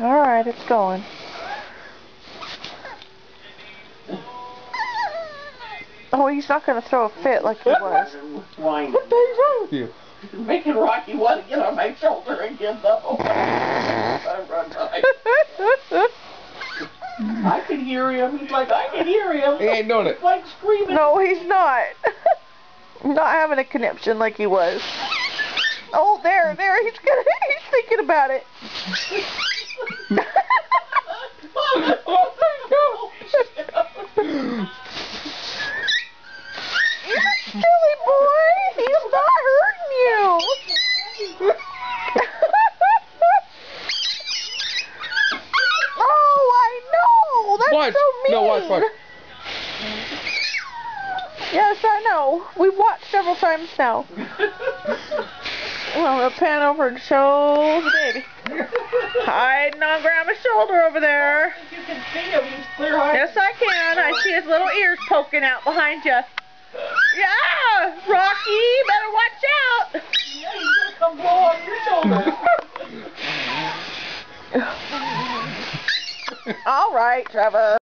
Alright, it's going. Oh, he's not going to throw a fit like he was. What the hell's wrong with you? Making Rocky want to get on my shoulder again, though. I can hear him. He's like, I can hear him. He ain't doing it. He's like screaming. No, he's not. Not having a conniption like he was. Oh, there. He's thinking about it. Oh my gosh. He's a silly boy. He's not hurting you. Oh, I know. That's Watch. so mean. No, watch. Yes, I know. We've watched several times now. Well, we'll pan over and show the baby. Hiding on Grandma's shoulder over there. You can see him. He's clear-eyed. Yes, I can. I see his little ears poking out behind you. Yeah, Rocky, better watch out. Yeah, he's going to come blow on your shoulder. All right, Trevor.